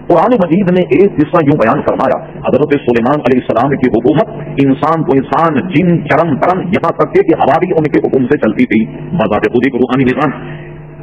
قرآن مجید نے ایک قصہ یوں بیان فرمایا، حضرت سلیمان علیہ السلام کی حکومت انسان کو انسان، جن چرم ترم، یہاں تک کہ ہوا بھی ان کے حکم سے چلتی تھی، بذات خود ایک روحانی نظام۔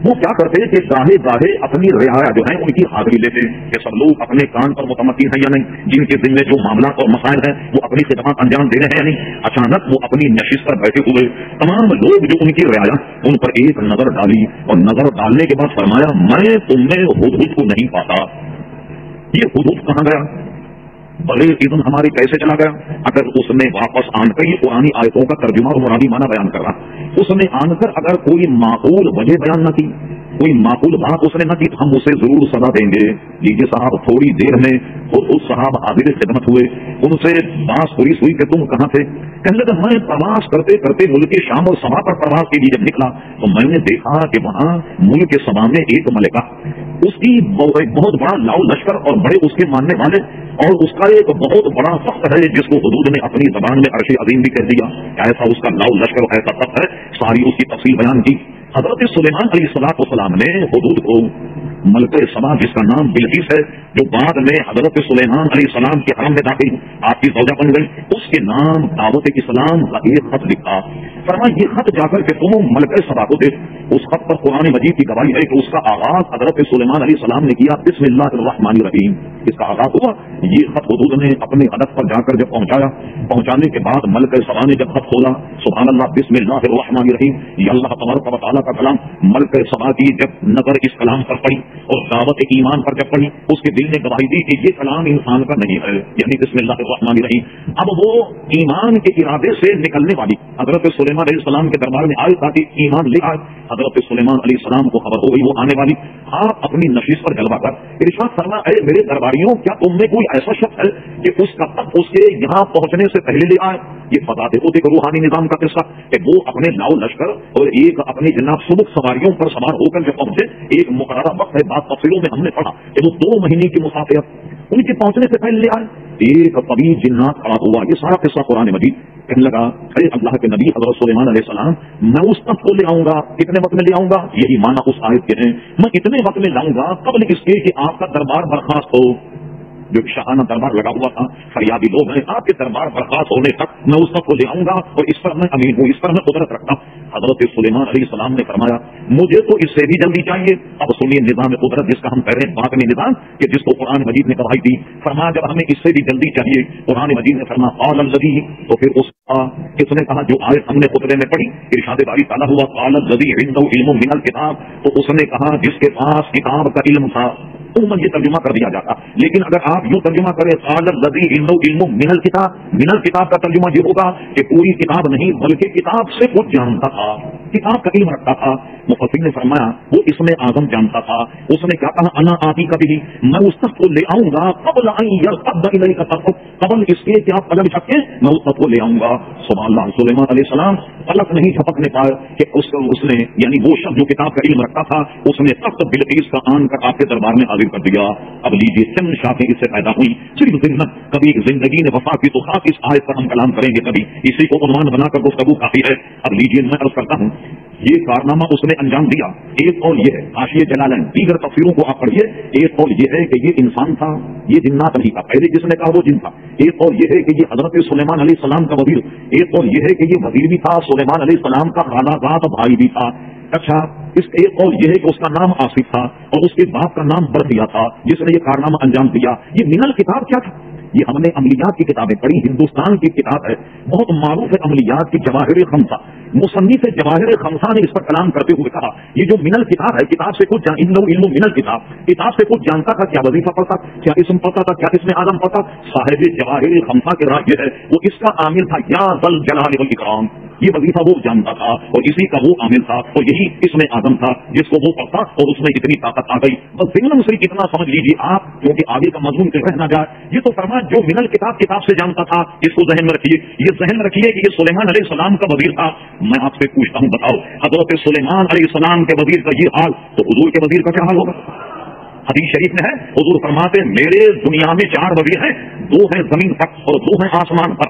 وہ کیا کرتے کہ گاہے گاہے اپنی رعایا جو ہیں ان کی حاضری لیتے کہ سب لوگ اپنے کام پر متمکن ہیں یا نہیں، جن کے ذمے جو معاملات اور مسائل ہیں وہ اپنی خدمات انجام دے رہے ہیں یا نہیں۔ اچانک وہ اپنی نشست پر بیٹھے ہوئے تمام لوگ جو ان کی رعایا ان پر ایک نظر ڈالی، اور نظر ڈالنے کے بعد فرمایا میں تم میں ہدہد کو نہیں پاتا۔ یہ ہدہد کہاں گیا؟ بغیر اذن ہماری کیسے چلا گیا؟ اگر اس نے واپس آن کر یہ قرآنی آیتوں کا ترجمہ اور مرادی معنی بیان کر رہا، اس نے آن کر اگر کوئی معقول وجہ بیان نہ کی، کوئی معقول بات اس نے نہ کی، تو ہم اسے ضرور سزا دیں گے۔ لیجیے صاحب، تھوڑی دیر میں اس صاحب حاضر خدمت ہوئے، ان سے بات ہوئی کہ تم کہاں تھے؟ کہنے لگا میں پرواز کرتے کرتے ملک شام اور سبا پر پرواز کے لیے جب نکلا تو میں نے دیکھا کہ وہاں ملک سبا میں ایک ملکہ، اس کی بہت بڑا لاؤ لشکر اور بڑے اس کے ماننے والے، اور اس کا ایک بہت بڑا تخت ہے جس کو حدود نے اپنی زبان میں عرش عظیم بھی کہہ دیا۔ ایسا اس کا لاؤ لشکر، ایسا تخت ہے، ساری اس کی تفصیل بیان کی۔ حضرت سلیمان علیہ السلام نے حدود کو ملک سبا، جس کا نام بلقیس ہے، جو بعد میں حضرت سلیمان علیہ السلام کے حرم میں داخل آپ کی زوجہ بن گئی، اس کے نام دعوت اسلام کا ایک خط لکھا۔ فرمایا یہ خط جا کر کے تم ملک سبا کو دے۔ اس خط پر قرآن مجید کی گواہی ہے کہ اس کا آغاز حضرت سلیمان علیہ السلام نے کیا بسم اللہ الرحمن الرحیم، اس کا آغاز ہوا۔ یہ خط حدود نے اپنے ہدف پر جا کر جب پہنچایا، پہنچانے کے بعد ملک سبا نے جب خط کھولا، سبحان اللہ، بسم اللہ الرحمن الرحیم، یہ اللہ تبارک و تعالیٰ کا کلام، ملک سبا کی جب نظر اس کلام پر پڑی اور دعوت ایمان پر جب پڑھی، اس کے دل نے گواہی دی کہ یہ کلام انسان کا نہیں ہے، یعنی بسم اللہ الرحمن الرحیم۔ اب وہ ایمان کے ارادے سے نکلنے والی حضرت سلیمان علیہ السلام کے دربار میں آئے تاکہ ایمان لے آئے۔ حضرت سلیمان علیہ السلام کو خبر ہو گئی وہ آنے والی، آپ اپنی نشست پر جلوہ کر ارشاد فرما، اے میرے درباریوں، کیا تم میں کوئی ایسا شخص ہے کہ اس کا تخت اس کے یہاں پہنچنے سے پہلے لے آئے؟ یہ بتاتے ہوتے کہ روحانی نظام کا قصہ کہ وہ اپنے لاؤ لشکر اور ایک اپنی جناب سبک سواریوں پر سوار ہو کر جب پہنچے، ایک مقررہ وقت ہے، بات تفصیلوں میں ہم نے پڑھا کہ وہ 2 مہینے کی مسافرت ان کے پہنچنے سے پہلے لے آئے۔ ایک طویل جنات کھڑا ہوا، یہ سارا قصہ قرآن مجید کہنے لگا، اے اللہ کے نبی حضرت سلیمان علیہ السلام، میں اس تخت کو لے آؤں گا، کتنے وقت میں لے آؤں گا؟ یہی معنی اس آیت کے ہیں، میں اتنے وقت میں لاؤں گا قبل اس کے کہ آپ کا دربار برخاست ہو۔ جو شاہانہ دربار لگا ہوا تھا، فریادی لوگ ہیں، آپ کے دربار برخاست ہونے تک میں اس تخت کو لے آؤں گا، اور اس پر میں امین ہوں، اس پر میں قدرت رکھتا ہوں۔ حضرت سلیمان علیہ السلام نے فرمایا مجھے تو اس سے بھی جلدی چاہیے۔ اب سنیے نظام قدرت جس کا ہم کہہ رہے ہیں، باطنی نظام کہ جس کو قرآن مجید نے گواہی دی۔ فرمایا جب ہمیں اس سے بھی جلدی چاہیے، قرآن مجید نے فرمایا قال الذی، تو پھر اس نے کہا جو آیت ہم نے خطبے میں پڑھی، ارشاد باری تعالیٰ ہوا قال الذی عنده علم من الکتاب، تو اس نے کہا جس کے پاس کتاب کا علم تھا۔ عموماً یہ ترجمہ کر دیا جاتا، لیکن اگر آپ یوں ترجمہ کریں قال الذی عنده علم من الکتاب، من الکتاب کا ترجمہ یہ ہوگا کہ پوری کتاب نہیں بلکہ کتاب سے کچھ جانتا تھا، کتاب کا علم رکھتا تھا۔ مفسر نے فرمایا وہ اسم اعظم جانتا تھا۔ اس نے کیا کہا انا آتی کا بھی، میں اس تخت کو لے آؤں گا قبل ان یرتد الیک طرفک، قبل اس کے کہ آپ قدم جھپکیں میں اس تخت کو لے آؤں گا۔ سبحان اللہ، سلیمان علیہ السلام پلک نہیں جھپکنے پائے کہ اس نے یعنی وہ شخص جو کتاب کا علم رکھتا تھا، اس نے تخت بلقیس کا آن کر آپ کے دربار میں حاضر کر دیا۔ اب لیجیے چند شاخیں اس سے پیدا ہوئی، صرف ضمن کبھی زندگی نے وفا کی تو خاص اس آیت پر ہم کلام کریں گے، کبھی اسی کو عنوان بنا کر گفتگو کافی ہے۔ اب لیجیے میں عرض کرتا ہوں یہ کارنامہ اس نے انجام دیا۔ ایک قول یہ ہے، حاشیہ جلالین دیگر تفسیروں کو آپ پڑھیے، ایک قول یہ ہے کہ یہ انسان تھا، یہ جنات نہیں تھا، پہلے جس نے کہا وہ جن تھا۔ ایک قول یہ ہے کہ یہ حضرت سلیمان علیہ السلام کا وزیر، ایک قول یہ ہے کہ یہ وزیر بھی تھا، سلیمان علیہ السلام کا خالہ زاد بھائی بھی تھا۔ اچھا، اس کا ایک قول یہ ہے کہ اس کا نام آصف تھا اور اس کے باپ کا نام بردیا تھا جس نے یہ کارنامہ انجام دیا۔ یہ من الکتاب کیا تھا؟ یہ ہم نے عملیات کی کتابیں پڑھی، ہندوستان کی کتاب ہے، بہت معروف ہے عملیات کی، جواہر خمسہ۔ مصنف جواہر خمسہ نے اس پر کلام کرتے ہوئے کہا یہ جو من الکتاب ہے، کتاب سے کچھ علم من الکتاب، کتاب سے کچھ جانتا تھا، کیا وظیفہ پڑھتا، کیا اسم پڑھتا تھا، کیا اسم اعظم پڑھتا۔ صاحب جواہر خمسہ کے راج ہے وہ اس کا عامل تھا، یا ذل جلال والاکرام، یہ وظیفہ وہ جانتا تھا اور اسی کا وہ عامل تھا اور یہی اسم اعظم تھا جس کو وہ پڑھتا اور اس میں اتنی طاقت آ گئی۔ بس ضمن صرف اتنا سمجھ لیجیے آپ، کیونکہ آگے کا مضمون رہ نہ جائے۔ یہ تو فرمایا جو من الکتاب کتاب سے جانتا تھا، اس کو ذہن میں رکھیے، یہ ذہن میں رکھیے کہ یہ سلیمان علیہ السلام کا وزیر تھا۔ میں آپ سے پوچھتا ہوں بتاؤ حضرت سلیمان علیہ السلام کے وزیر کا یہ حال تو حضور کے وزیر کا کیا حال ہوگا؟ حدیث شریف میں ہے، حضور فرماتے میرے دنیا میں 4 وزیر ہیں، 2 ہیں زمین پر اور 2 ہیں آسمان پر،